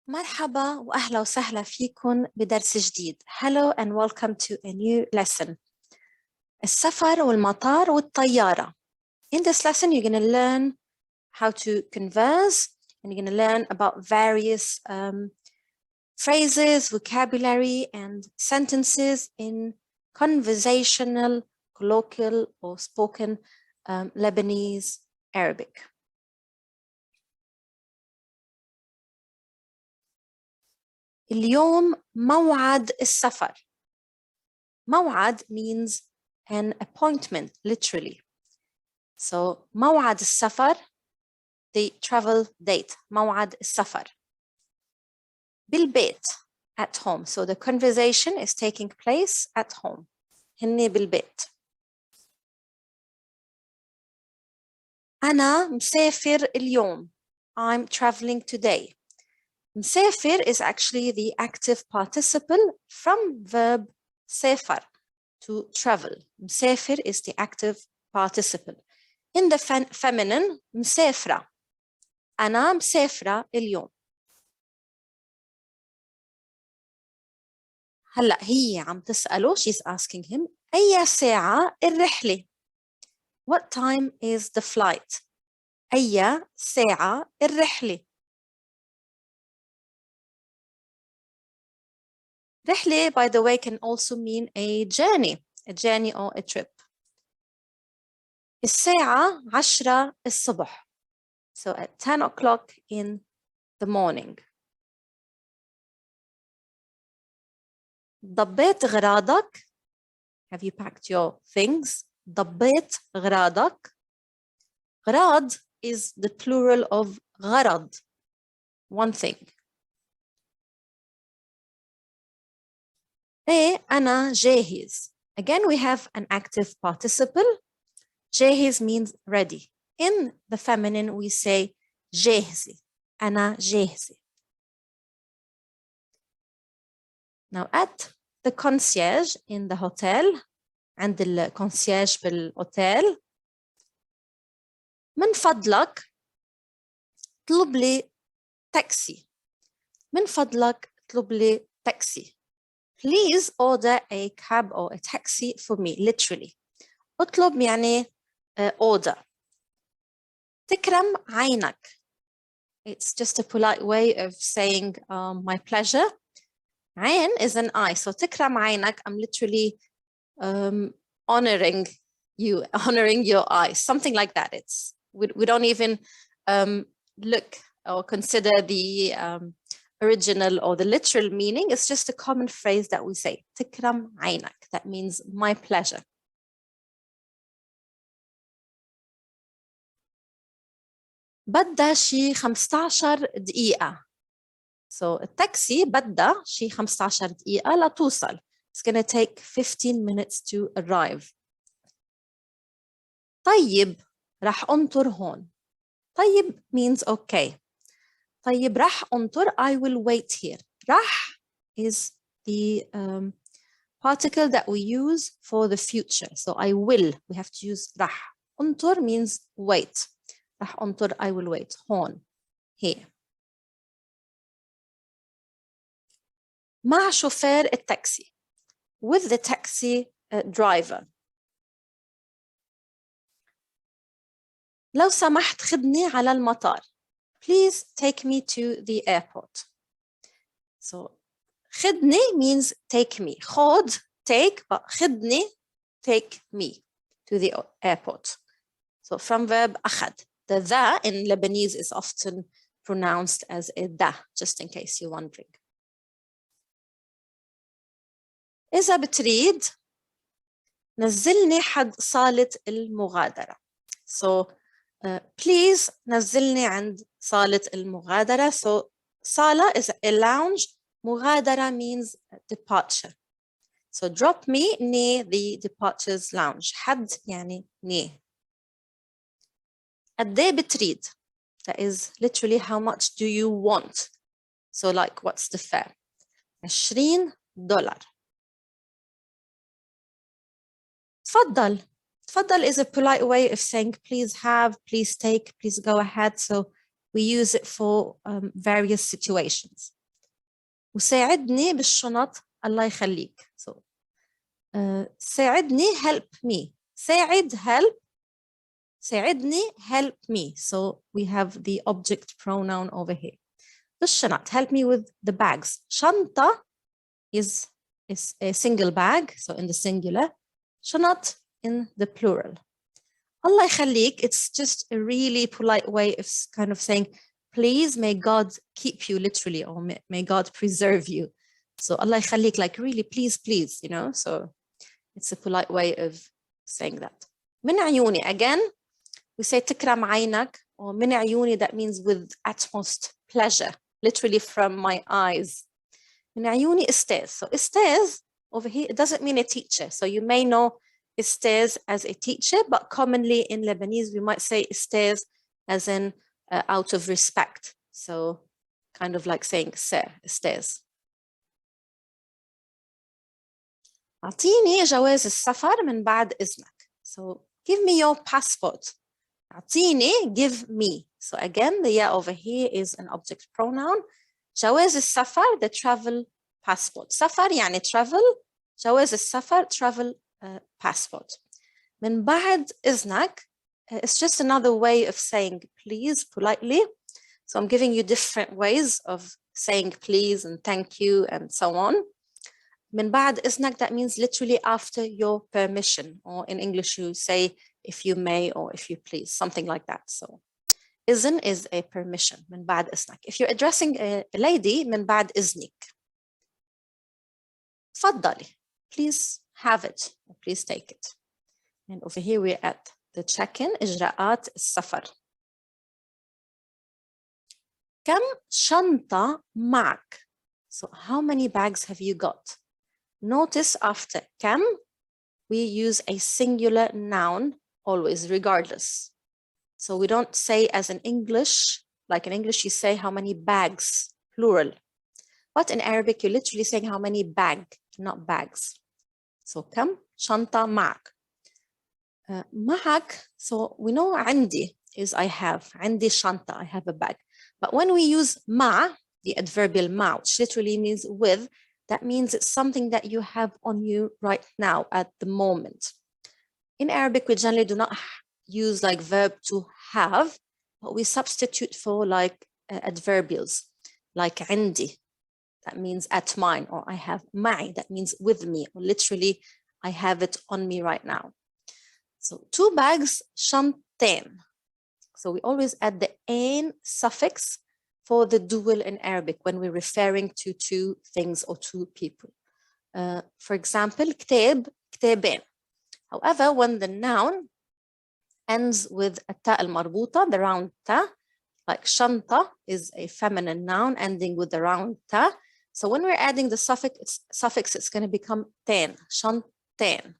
مرحبا وأهلا وسهلا فيكم بدرس جديد. Hello and welcome to a new lesson. السفر والمطار والطيارة. In this lesson you're going to learn how to converse and you're going to learn about various phrases, vocabulary and sentences in conversational, colloquial or spoken Lebanese Arabic. اليوم موعد السفر. موعد means an appointment, literally. So موعد السفر, the travel date. موعد السفر. بالبيت, at home. So the conversation is taking place at home. هني بالبيت. أنا مسافر اليوم. I'm traveling today. مسافر is actually the active participle from verb سافر, to travel. مسافر is the active participle. In the feminine, مسافرة. أنا مسافرة اليوم. هلأ هي عم تسأله, she's asking him, أي ساعة الرحلة? What time is the flight? أي ساعة الرحلة؟ رحلة, by the way, can also mean a journey or a trip. الساعة 10 الصبح. So at 10 o'clock in the morning. ضبيت غراضك. Have you packed your things? ضبيت غراضك. غراض is the plural of غرض, one thing. أنا جاهز. Again, we have an active participle. جاهز means ready. In the feminine, we say جاهزة. أنا جاهزة. Now, at the concierge in the hotel, عند الكونسيرج بالأوتيل, من فضلك اطلب لي تاكسي. من فضلك اطلب لي تاكسي. Please order a cab or a taxi for me, literally. اطلب يعني order. تكرم عينك. It's just a polite way of saying my pleasure. عين is an eye, so تكرم عينك, I'm literally honoring you, honoring your eyes, something like that. It's we don't even look or consider the original or the literal meaning. It's just a common phrase that we say. تكرم عينك. That means my pleasure. بدها شي 15 دقيقة. So التاكسي بدها شي 15 دقيقة لتوصل. It's going to take 15 minutes to arrive. طيب راح أنطر هون. طيب means okay. طيب راح أنطر, I will wait here. راح is the particle that we use for the future. So I will, we have to use راح. أنطر means wait. راح أنطر, I will wait. هون, here. مع شوفير التاكسي. With the taxi driver. لو سمحت خدني على المطار. Please take me to the airport. So خدني means take me. خد, take, but خدني, take me to the airport. So from verb أخذ. The ذا in Lebanese is often pronounced as a da, just in case you're wondering. إذا بتريد نزلني حد صالة المغادرة. So please نزلني عند صالة المغادرة. So صالة is a lounge. مغادرة means departure. So drop me near the departures lounge. حد يعني near. قد إيه بتريد? That is literally how much do you want. So like what's the fare? $20. تفضل. تفضل is a polite way of saying please have, please take, please go ahead. So we use it for various situations. وساعدني بالشنط الله يخليك. So ساعدني help me. ساعد help. ساعدني help me. So we have the object pronoun over here. بالشنط, help me with the bags. شنطة is a single bag, so in the singular. شنط in the plural. Allah يخليك, it's just a really polite way of kind of saying, please, may God keep you, literally, or may God preserve you. So Allah يخليك, like really, please, please, you know. So it's a polite way of saying that. من عيوني, again, we say تكرم عينك, or من عيوني, that means with utmost pleasure, literally from my eyes. من عيوني أستاذ. So أستاذ over here, it doesn't mean a teacher. So you may know أستاذ as a teacher, but commonly in Lebanese, we might say أستاذ as in out of respect. So kind of like saying sir, أستاذ. أعطيني جواز السفر من بعد إذنك. So give me your passport. أعطيني, give me. So again, the ya over here is an object pronoun. جواز السفر, the travel passport. سفر يعني travel. جواز السفر, travel passport. من بعد إذنك, it's just another way of saying please politely. So I'm giving you different ways of saying please and thank you and so on. من بعد إذنك, that means literally after your permission, or in English you say if you may or if you please, something like that. So إذن is a permission. من بعد إذنك. If you're addressing a lady, من بعد إذنك. تفضلي, please have it, or please take it. And over here we're at the check-in, إجراءات السفر. كم شنطة معك? So how many bags have you got? Notice after كم, we use a singular noun always, regardless. So we don't say as in English, like in English you say how many bags, plural. But in Arabic you're literally saying how many bag, not bags. So كم شنطة معك. معك, so we know عندي is I have. عندي شنطة, I have a bag. But when we use مع, the adverbial مع, which literally means with, that means it's something that you have on you right now at the moment. In Arabic, we generally do not use like verb to have, but we substitute for like adverbials, like عندي, that means at mine, or I have معي, that means with me, or literally I have it on me right now. So 2 bags, شنطين. So we always add the ain suffix for the dual in Arabic when we're referring to 2 things or 2 people. For example, كتاب, كتابين. However, when the noun ends with a ta al-marbuta, the round ta, like shanta is a feminine noun ending with the round ta. So when we're adding the suffix, it's going to become ten, shantain.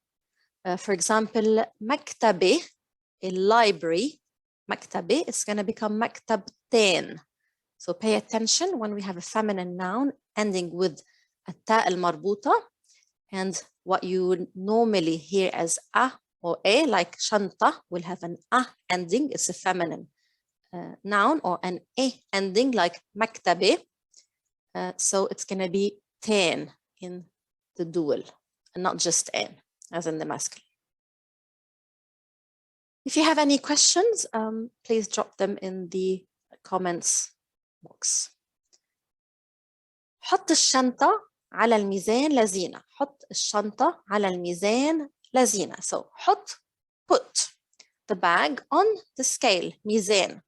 For example, maktabi, a library, maktabi, it's going to become maktabtain. So pay attention when we have a feminine noun ending with a ta al-marbuta, and what you would normally hear as a or a, like shanta, will have an a ending. It's a feminine noun, or an a ending like maktabi. So it's going to be ten in the dual, and not just an, as in the masculine. If you have any questions, please drop them in the comments box. حط الشنطة على الميزان لزينة. حط الشنطة على الميزان لزينة. So حط, put the bag on the scale, ميزان.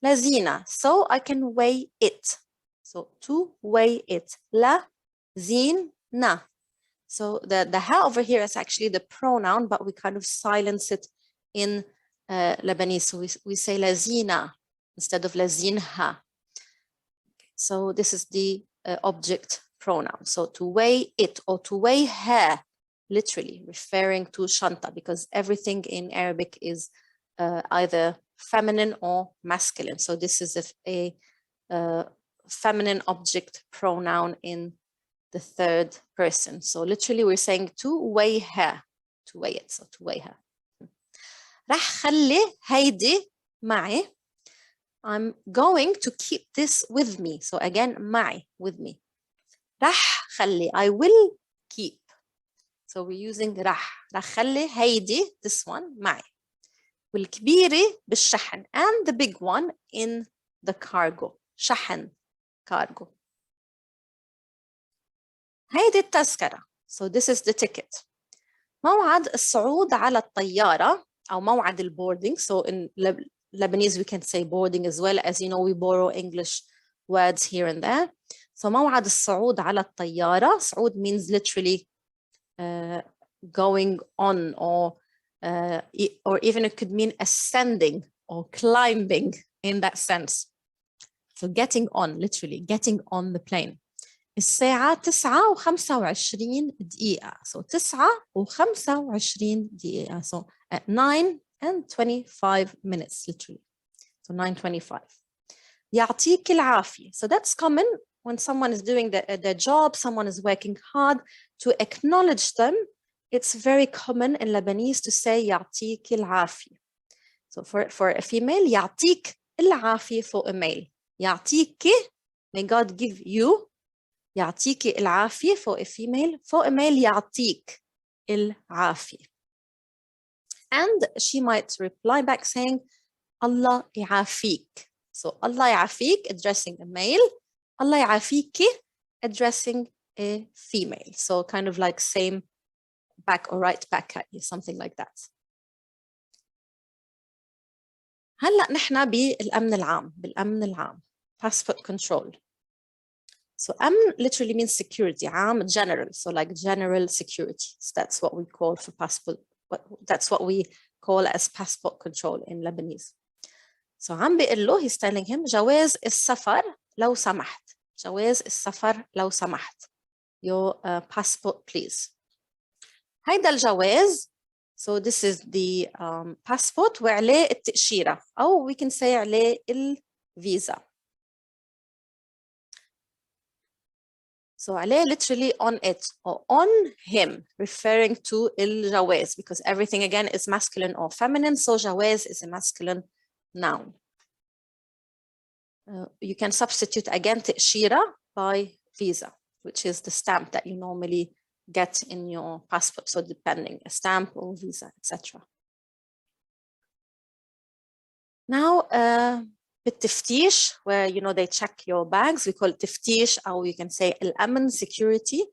لزينة, so I can weigh it. So to weigh it. لا زينة. So the ha over here is actually the pronoun, but we kind of silence it in Lebanese. So we say لزينة instead of لزينها. So this is the object pronoun. So to weigh it, or to weigh her, literally referring to shanta, because everything in Arabic is either feminine or masculine. So this is a feminine object pronoun in the third person. So literally we're saying to weigh her, to weigh it, so to weigh her. راح خلي هيدي معي. I'm going to keep this with me. So again, معي, with me. رح خلي. I will keep. So we're using رح خلي هيدي, this one, معي. والكبيرة بالشحن. And the big one in the cargo. شحن cargo. هيدي التذكرة. So this is the ticket. موعد الصعود على الطيارة أو موعد الboarding. So in Lebanese we can say boarding as well, as you know we borrow English words here and there. So موعد الصعود على الطيارة. صعود means literally going on, or even it could mean ascending or climbing in that sense. So getting on, literally getting on the plane. الساعة 9:25. So 9:25. So at 9:25, literally. So 9:25. يعطيك العافية. So that's common when someone is doing their job, someone is working hard. To acknowledge them, it's very common in Lebanese to say يعطيك العافية. So for a female, يعطيك العافية for a male. يعطيك, may God give you. يعطيك العافية for a female. For a male, يعطيك العافية. And she might reply back saying الله يعافيك. So Allah يعافيك addressing a male. Allah يعافيك addressing a female. So kind of like same back or right back at you, something like that. هلأ نحن بالأمن العام. بالأمن العام. Passport control. So أمن literally means security. عام general. So like general security. So that's what we call for passport. That's what we call as passport control in Lebanese. So عم بيقول له, he's telling him جواز السفر لو سمحت. جواز السفر لو سمحت. Your passport please. هيدا الجواز. So this is the passport وعليه التأشيرة أو we can say عليه الفيزا. So عليه literally on it or on him, referring to الجواز, because everything again is masculine or feminine. So جواز is a masculine noun. You can substitute again تأشيرة by visa, which is the stamp that you normally get in your passport. So depending, a stamp or visa, etc. Now, بالتفتيش, where you know they check your bags, we call it تفتيش, or you can say الأمن, security.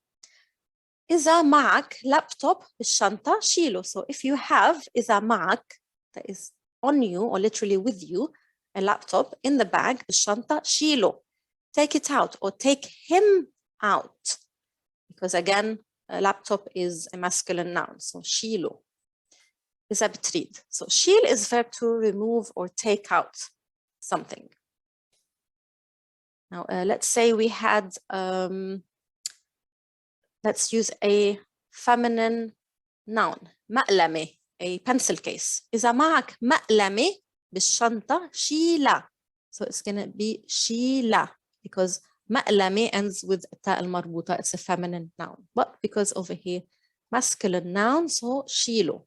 إذا معك laptop بالشنطة شيله. So if you have إذا معك, that is on you or literally with you, a laptop in the bag بالشنطة شيله. Take it out or take him out, because again a laptop is a masculine noun. So شيله. إذا بتريد. So شيل is verb to remove or take out something. Now let's say we had let's use a feminine noun. مقلمة, a pencil case. إذا معك مقلمة بالشنطة شيلة. So it's gonna be شيلة, because مقلمة ends with التاء المربوطة. It's a feminine noun. But because over here masculine noun, so شيله.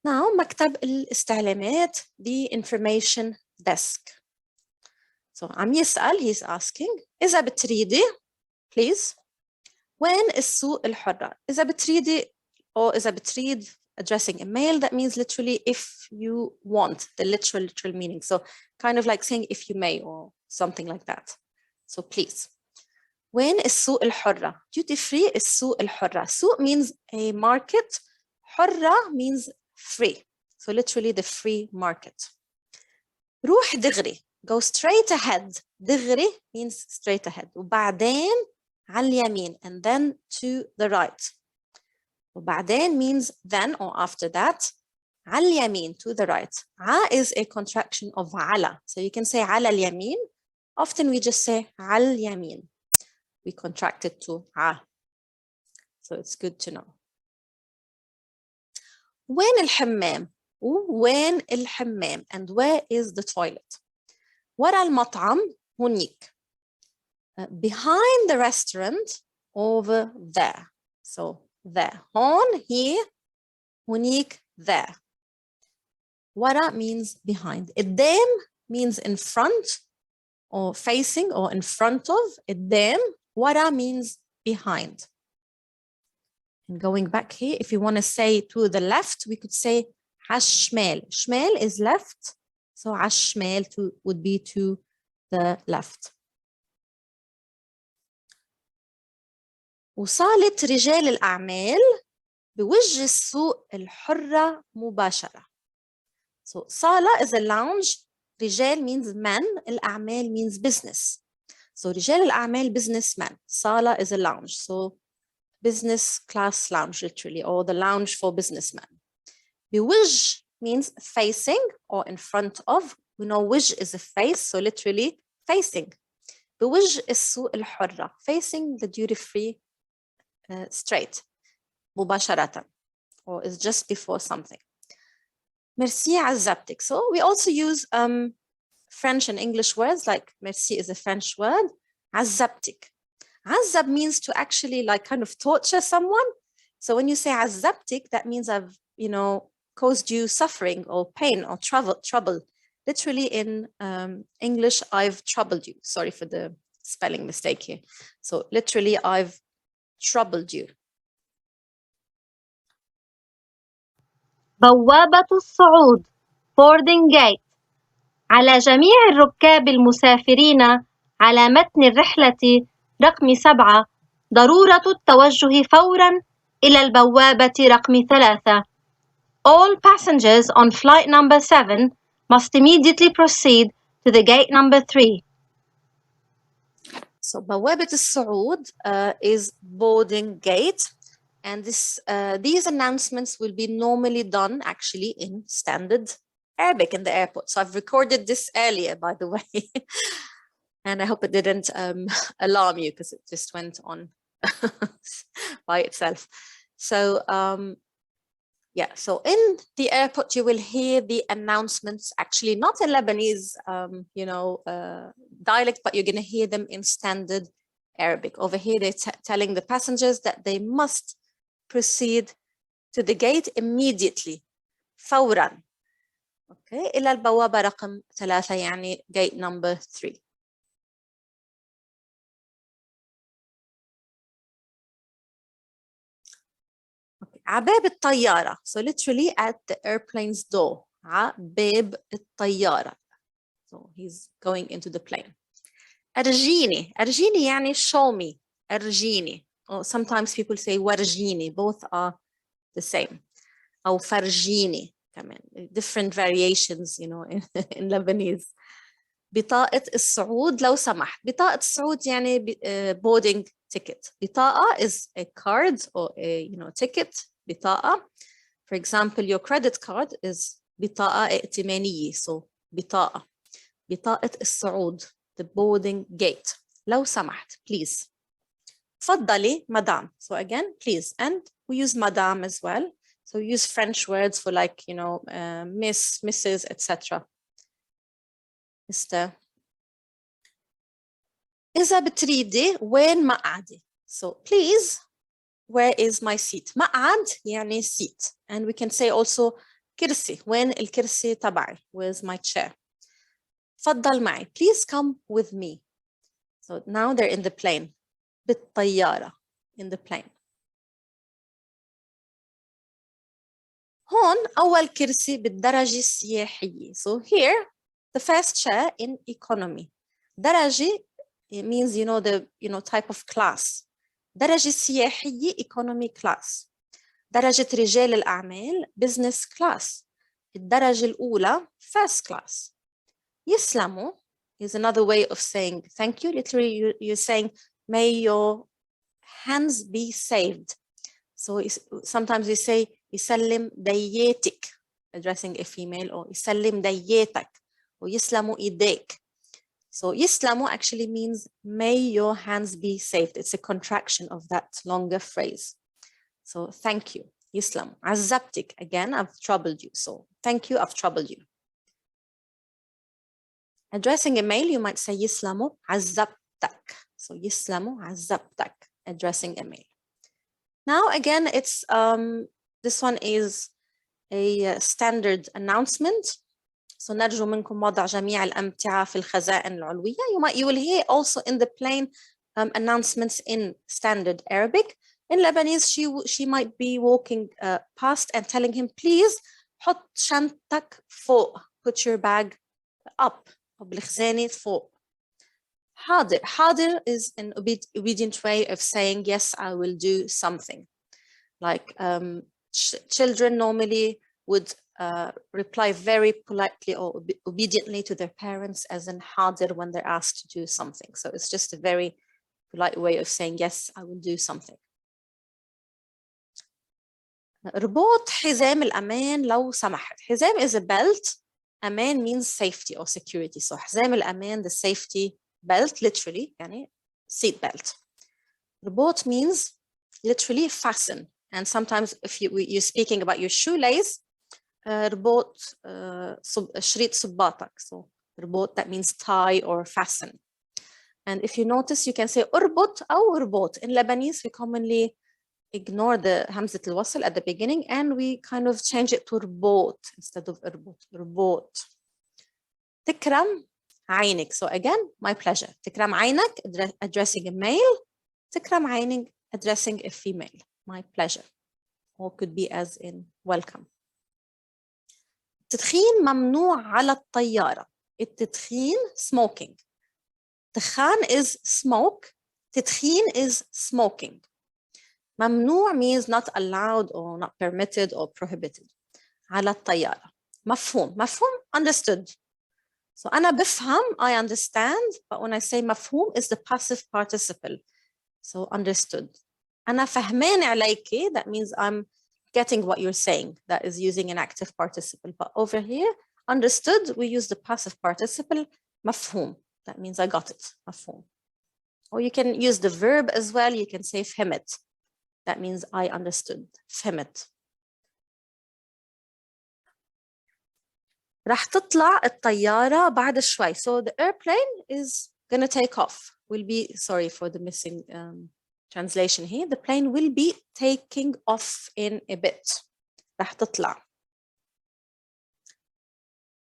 Now مكتب الاستعلامات, the information desk. So عم يسأل, he's asking, إذا بتريدي, please, وين السوق الحرة? إذا بتريدي or إذا بتريد, addressing a male, that means literally if you want, the literal meaning. So kind of like saying if you may or something like that. So please. وين السوق الحرة? Duty free السوق الحرة. سوق means a market. حرة means free. So literally the free market. روح دغري. Go straight ahead. دغري means straight ahead. وبعدين على اليمين, and then to the right. وبعدين means then or after that. على اليمين, to the right. ع is a contraction of على. So you can say على اليمين. Often we just say على اليمين. We contract it to ع. So it's good to know. وين الحمام? وين الحمام? And where is the toilet? ورا المطعم هونيك. Behind the restaurant, over there. So there. هون, here. هونيك, there. ورا means behind. قدام means in front. or facing or in front of. قدام. ورا means behind. And going back here, if you want to say to the left, we could say عالشمال. شمال is left. So عالشمال would be to the left. وصالة رجال الأعمال بوجه السوق الحرة مباشرة. So صالة is a lounge. رجال means men. الأعمال means business. So رجال الأعمال businessmen. صالة is a lounge. So business class lounge literally, or the lounge for businessmen. بوجه means facing or in front of. We know وجه is a face, so literally facing. بوجه السوق الحرة, facing the duty-free straight. مباشرة, or is just before something. Merci عزبتك. So we also use French and English words, like merci is a French word. عزبتك. عزب means to actually like kind of torture someone. So when you say عزبتك, that means I've, you know, caused you suffering or pain or trouble. Literally in English, I've troubled you. Sorry for the spelling mistake here. So literally, I've troubled you. بوابة الصعود boarding gate. على جميع الركاب المسافرين على متن الرحلة رقم 7 ضرورة التوجه فوراً إلى البوابة رقم 3. All passengers on flight number 7 must immediately proceed to the gate number 3. So بوابة الصعود is boarding gate, and these announcements will be normally done actually in standard Arabic in the airport. So I've recorded this earlier, by the way, and I hope it didn't alarm you because it just went on by itself. So yeah, so in the airport you will hear the announcements, actually not in Lebanese you know dialect, but you're going to hear them in standard Arabic. Over here they're telling the passengers that they must proceed to the gate immediately. فورا. Okay, إلى البوابة رقم 3, يعني gate number 3. Okay. عباب الطيارة. So literally at the airplane's door. عباب الطيارة. So he's going into the plane. أرجيني. أرجيني يعني show me. أرجيني. Or sometimes people say ورجيني. Both are the same. أو فرجيني. Different variations, you know, in Lebanese. بطاقة الصعود لو سمحت. بطاقة الصعود يعني boarding ticket. بطاقة is a card or a, you know, ticket. بطاقة. For example, your credit card is بطاقة ائتمانية. So بطاقة. بطاقة الصعود. The boarding gate. لو سمحت, please. تفضلي, madame. So again, please. And we use madame as well. So we use French words for like, you know, miss, Mrs., etc. Mr. إذا بتريدي وين مقعدي. So please, where is my seat? مقعد يعني seat. And we can say also كرسي. وين الكرسي تبعي? Where's my chair? تفضل معي. Please come with me. So now they're in the plane. بالطيارة. In the plane. هون أول كرسي بالدرجة السياحية. So here, the first chair in economy. درجة, it means, you know, the, you know, type of class. درجة سياحية economy class. درجة رجال الأعمال business class. الدرجة الأولى first class. يسلموا is another way of saying thank you. Literally, you're saying, may your hands be saved. So sometimes we say, يسلم دياتك, addressing a female, or يسلم دياتك, or يسلموا إيديك. So يسلموا actually means, may your hands be saved. It's a contraction of that longer phrase. So thank you. يسلموا. عزبتك, again, I've troubled you. So thank you, I've troubled you. Addressing a male, you might say يسلموا عزبتك. So يسلموا عزبتك, addressing a male. Now again, it's this one is a standard announcement. So نرجو منكم وضع جميع الأمتعة في الخزائن العلوية. You will hear also in the plain announcements in Standard Arabic. In Lebanese, she might be walking past and telling him, please, حط شنطتك فوق. Put your bag up. بالخزانة فوق. حاضر. حاضر is an obedient way of saying, yes, I will do something. Like children normally would reply very politely or obediently to their parents as in حاضر when they're asked to do something. So it's just a very polite way of saying, yes, I will do something. رباط حزام الأمان لو سمحت. حزام is a belt. أمان means safety or security. So حزام الأمان, the safety belt, literally, يعني seat belt. رباط means literally fasten. And sometimes if you're speaking about your shoelace, رباط شريط صباطك. So رباط, that means tie or fasten. And if you notice, you can say أربط أو رباط. In Lebanese, we commonly ignore the همزة الوصل at the beginning and we kind of change it to رباط instead of أربط. رباط. تكرم عينك. So again, my pleasure. تكرم عينك, addressing a male. تكرم عينك, addressing a female. My pleasure. Or could be as in welcome. التدخين ممنوع على الطيارة. التدخين smoking. دخان is smoke. تدخين is smoking. ممنوع means not allowed or not permitted or prohibited. على الطيارة. مفهوم. مفهوم understood. So أنا بفهم, I understand, but when I say مفهوم is the passive participle. So understood. أنا فهمان عليكي, that means I'm getting what you're saying. That is using an active participle. But over here, understood, we use the passive participle, مفهوم. That means I got it, مفهوم. Or you can use the verb as well. You can say فهمت. That means I understood. فهمت. راح تطلع الطيارة بعد شوي. So the airplane is going to take off. Will be, sorry for the missing translation here. The plane will be taking off in a bit. راح تطلع.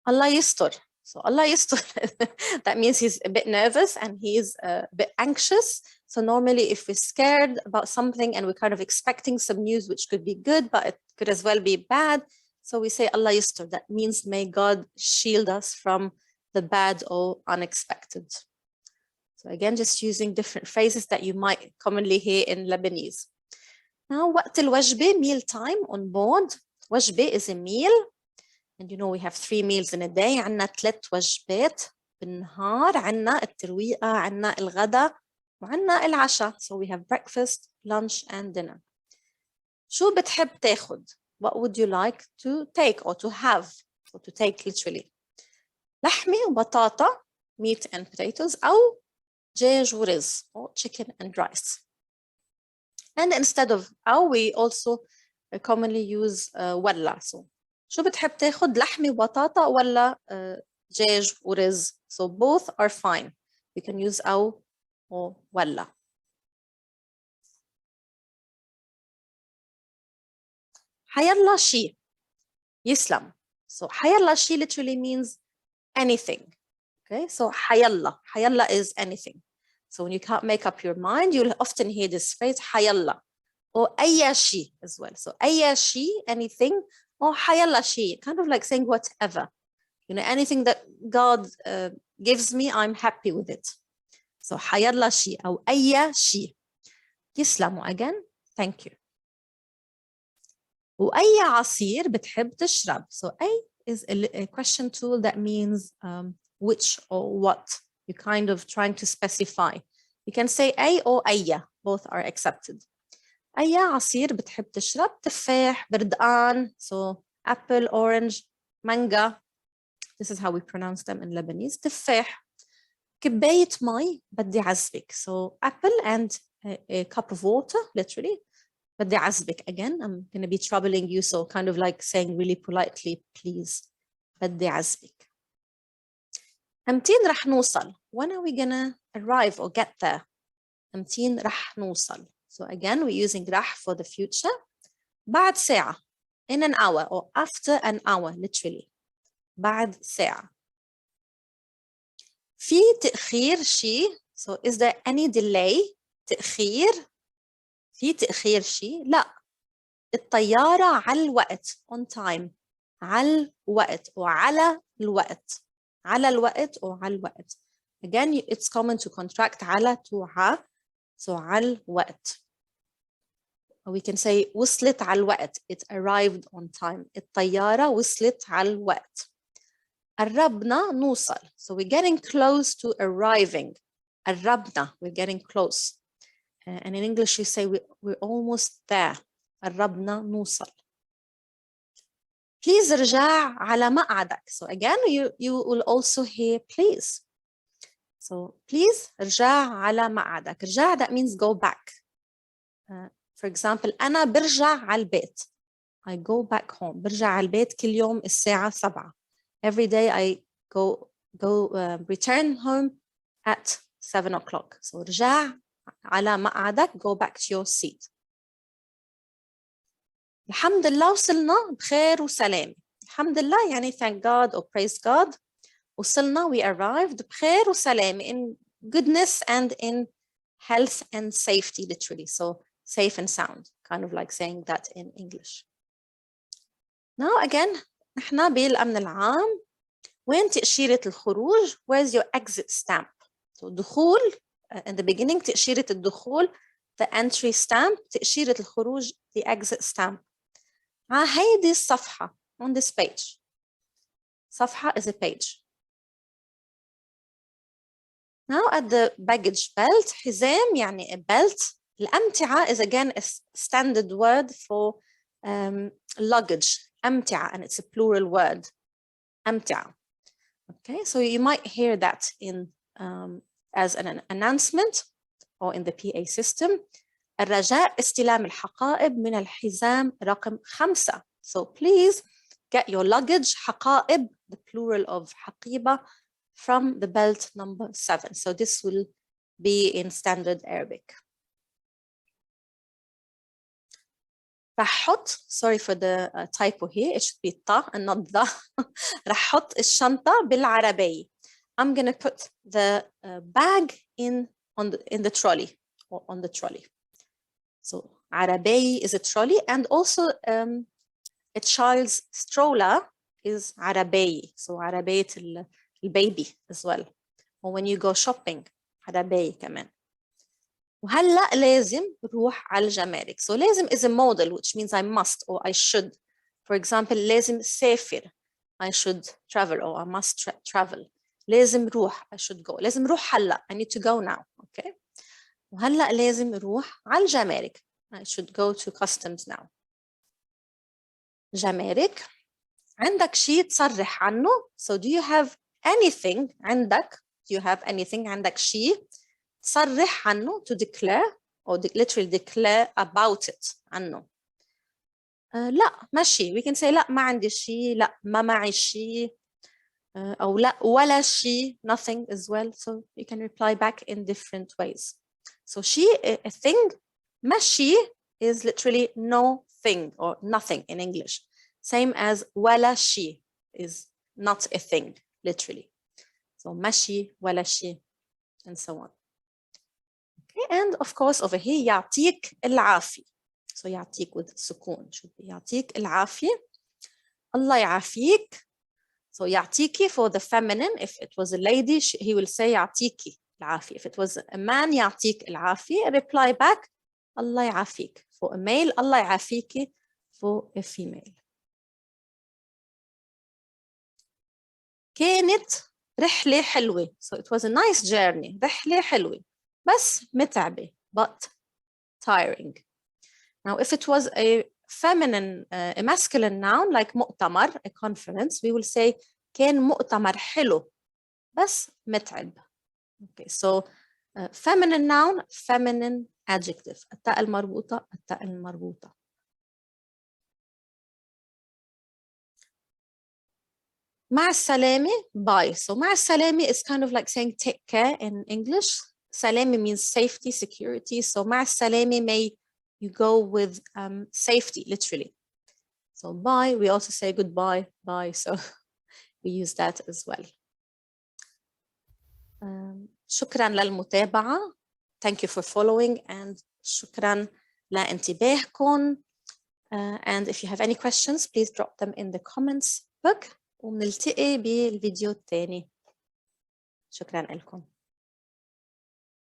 الله يستر. So Allah يستر. That means he's a bit nervous and he's a bit anxious. So normally if we're scared about something and we're kind of expecting some news which could be good, but it could as well be bad. So we say Allah yastur. That means may God shield us from the bad or unexpected. So again, just using different phrases that you might commonly hear in Lebanese. Now, وقت الوجبة, meal time on board. وجبة is a meal. And you know we have 3 meals in a day. عنا 3 وجبات بالنهار. عنا الترويقة, عنا الغداء, وعنا العشاء. So we have breakfast, lunch, and dinner. شو بتحب تاخد? What would you like to take or to have? Or to take literally. لحمة وبطاطا, meat and potatoes, أو دجاج ورز, or chicken and rice. And instead of أو, we also commonly use ولا. So شو بتحب تاخد, لحمة وبطاطا ولا دجاج ورز? So both are fine. You can use أو or ولا. حيالله شي. يسلم. So حيالله شي literally means anything. Okay, so حيالله. حيالله is anything. So when you can't make up your mind, you'll often hear this phrase حيالله. Or أي شي as well. So أي شي, anything, or حيالله شي, kind of like saying whatever. You know, anything that God gives me, I'm happy with it. So حيالله شي أو أي شي. يسلموا again. Thank you. وأي عصير بتحب تشرب. So أي is a question tool that means which or what. You're kind of trying to specify. You can say أي or أي. Both are accepted. أي عصير بتحب تشرب. تفاح, بردقان, so apple, orange, manga. This is how we pronounce them in Lebanese. تفاح. كباية مي بدي عزبك. So apple and a cup of water, literally. بدي عزبك. Again, I'm going to be troubling you, so kind of like saying really politely, please. بدي عزبك. أمتين رح نوصل. When are we going to arrive or get there? أمتين رح نوصل. So again, we're using رح for the future. بعد ساعة. In an hour or after an hour, literally. بعد ساعة. في تأخير شيء. So is there any delay؟ تأخير. في تأخير شيء؟ لا. الطيارة على الوقت on time. على الوقت وعلى الوقت. على الوقت وعلى الوقت. Again, it's common to contract على to ع. So على الوقت. We can say وصلت على الوقت. It arrived on time. الطيارة وصلت على الوقت. قربنا نوصل. So we're getting close to arriving. قربنا. We're getting close. And in English you say we're almost there. قربنا نوصل. Please رجع على مقعدك. So again you will also hear please. So please رجع على مقعدك. رجع that means go back. For example أنا برجع على البيت. I go back home. برجع على البيت كل يوم الساعة 7. Every day I return home at 7 o'clock. So رجع على مقعدك. Go back to your seat. الحمد لله وصلنا بخير وسلام. الحمد لله يعني thank God or praise God. وصلنا we arrived بخير وسلام in goodness and in health and safety literally. So safe and sound. Kind of like saying that in English. Now again نحن بالأمن العام. وين تأشيرة الخروج? Where's your exit stamp? So دخول in the beginning تأشيرة الدخول the entry stamp. تأشيرة الخروج the exit stamp. هيدي الصفحة on this page. صفحة is a page. Now at the baggage belt. حزام يعني a belt. الأمتعة is again a standard word for luggage. أمتعة and it's a plural word. أمتعة. Okay, so you might hear that in as an announcement or in the PA system. الرجاء استلام الحقائب من الحزام رقم 5. So please get your luggage حقائب, the plural of حقيبة, from the belt number 7. So this will be in standard Arabic. رح حط, sorry for the typo here, it should be طا and not the. رح حط الشنطة بالعربية. I'm going to put the bag in the trolley or on the trolley. So عربية is a trolley and also a child's stroller is عربية. So عربية البيبي as well. Or when you go shopping عربية كمان. وهلأ لازم روح على الجمارك. So لازم is a modal which means I must or I should. For example لازم سافر. I should travel or I must travel. لازم روح I should go. لازم روح هلأ I need to go now. Okay. وهلأ لازم روح على الجمارك. I should go to customs now. جمارك. عندك شيء تصرح عنه. So do you have anything عندك? Do you have anything عندك شيء تصرح عنه to declare or literally declare about it عنه. لا ماشي. We can say لا ما عندي شيء. لا ما معي شيء. أو لا ولا شيء. Nothing as well. So you can reply back in different ways. So she a thing. ماشي is literally no thing or nothing in English. Same as ولا شيء is not a thing literally. So ماشي ولا شيء and so on. Okay, and of course over here يعطيك العافية. So يعطيك with سكون should be يعطيك العافية. الله يعافيك. So يعطيكي for the feminine. If it was a lady he will say يعطيكي العافية. If it was a man يعطيك العافية. Reply back الله يعافيك. For a male الله يعافيكي for a female. كانت رحلة حلوة. So it was a nice journey. رحلة حلوة. بس متعبة. But tiring. Now if it was a feminine, a masculine noun like مؤتمر, a conference, we will say كان مؤتمر حلو بس متعب. Okay, so feminine noun, feminine adjective. التاء المربوطة التاء المربوطة. مع السلامة, bye. So مع السلامة is kind of like saying take care in English. سلامة means safety, security. So مع السلامة may you go with safety literally. So bye, we also say goodbye, bye. So we use that as well. شكرا للمتابعة. Thank you for following and شكرا لانتباهكم. And if you have any questions, please drop them in the comments book. ونلتقي بالفيديو الثاني. شكرا لكم.